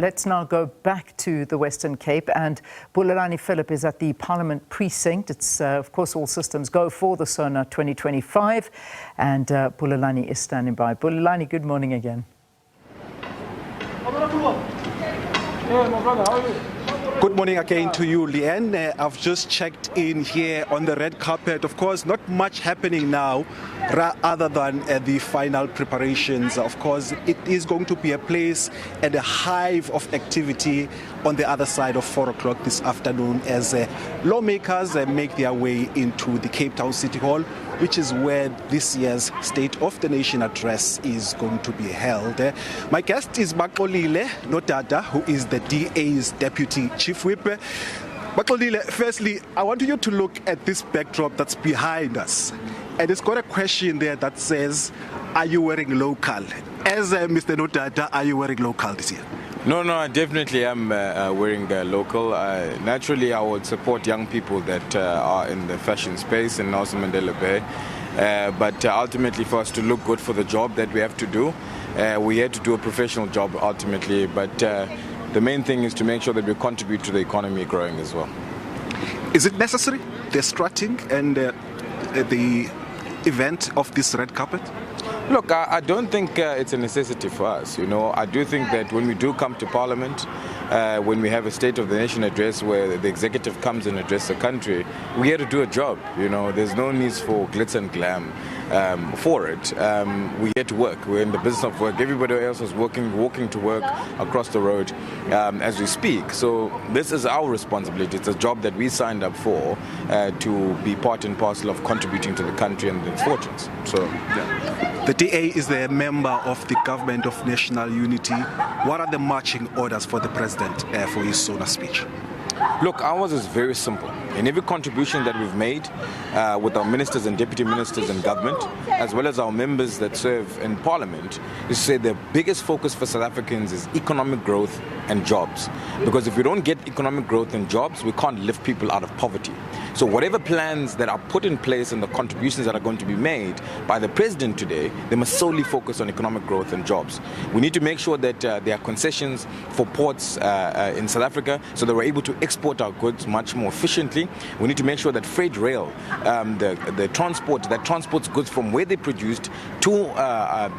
Let's now go back to the Western Cape, and Bulelani Phillip is at the Parliament Precinct. It's, of course, all systems go for the SONA 2025, and Bulelani is standing by. Bulelani, good morning again. Good morning again to you, Leanne. I've just checked in here on the red carpet. Of course, not much happening now other than the final preparations. Of course, it is going to be a place and a hive of activity on the other side of 4 o'clock this afternoon as lawmakers make their way into the Cape Town City Hall, which is where this year's State of the Nation address is going to be held. My guest is Baxolile Nodada, who is the DA's Deputy Chief Whip. Baxolile, firstly, I want you to look at this backdrop that's behind us. And it's got a question there that says, are you wearing local? As Mr. Nodada, are you wearing local this year? No, I definitely am wearing local. Naturally, I would support young people that are in the fashion space in Nelson Mandela Bay. But ultimately, for us to look good for the job that we have to do, we had to do a professional job ultimately. But the main thing is to make sure that we contribute to the economy growing as well. Is it necessary, the strutting and the event of this red carpet? Look, I don't think it's a necessity for us. You know, I do think that when we do come to Parliament, when we have a State of the Nation address where the executive comes and addresses the country, we here to do a job. You know, there's no need for glitz and glam for it. We're here to work. We're in the business of work. Everybody else is walking to work across the road as we speak. So this is our responsibility. It's a job that we signed up for to be part and parcel of contributing to the country and its fortunes. So, yeah. The DA is the member of the Government of National Unity. What are the marching orders for the President for his SONA speech? Look, ours is very simple. In every contribution that we've made with our ministers and deputy ministers in government, as well as our members that serve in Parliament, is to say the biggest focus for South Africans is economic growth and jobs. Because if we don't get economic growth and jobs, we can't lift people out of poverty. So whatever plans that are put in place and the contributions that are going to be made by the President today, they must solely focus on economic growth and jobs. We need to make sure that there are concessions for ports in South Africa so that we're able to export our goods much more efficiently. We need to make sure that freight rail, the transport that transports goods from where they're produced to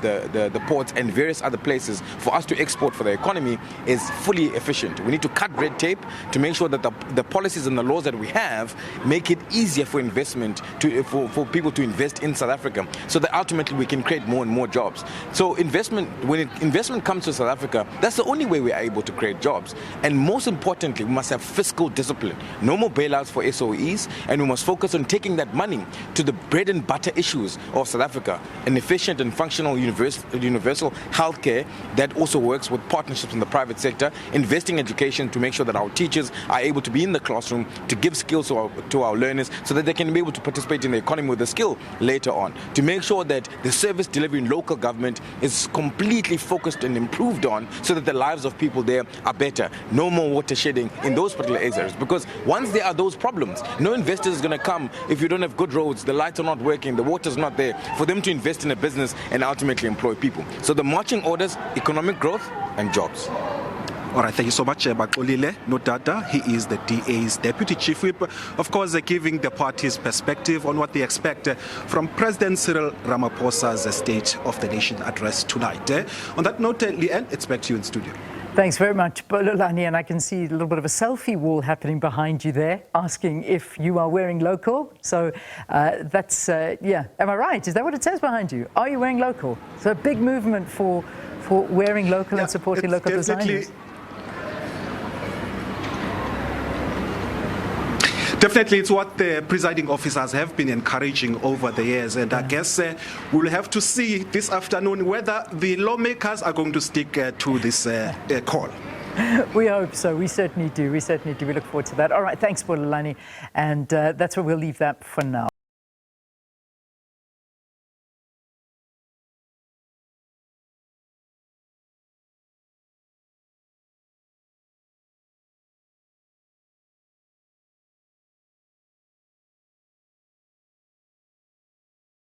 the ports and various other places for us to export for the economy is fully efficient. We need to cut red tape to make sure that the policies and the laws that we have make it easier for investment for people to invest in South Africa so that ultimately we can create more and more jobs. So when investment comes to South Africa, that's the only way we are able to create jobs. And most importantly, we must have fiscal discipline. No more bailouts for SOEs, and we must focus on taking that money to the bread and butter issues of South Africa, an efficient and functional universal healthcare that also works with partnerships in the private sector, investing in education to make sure that our teachers are able to be in the classroom to give skills to our learners so that they can be able to participate in the economy with a skill later on, to make sure that the service delivery in local government is completely focused and improved on so that the lives of people there are better. No more water shedding in those particular areas, because once there are those problems, no investor is going to come if you don't have good roads, the lights are not working, the water's not there, for them to invest in a business and ultimately employ people. So the marching orders, economic growth and jobs. All right, thank you so much, Baxolile Nodada. He is the DA's Deputy Chief Whip, of course, giving the party's perspective on what they expect from President Cyril Ramaphosa's State of the Nation address tonight. On that note, Leanne, it's back to you in studio. Thanks very much, Bulelani, and I can see a little bit of a selfie wall happening behind you there, asking if you are wearing local. So that's, yeah, am I right? Is that what it says behind you? Are you wearing local? So a big movement for wearing local and supporting local designers. Definitely, it's what the presiding officers have been encouraging over the years, and I guess we'll have to see this afternoon whether the lawmakers are going to stick to this call. We hope so. We certainly do. We look forward to that. All right, thanks, Bulelani, and that's where we'll leave that for now.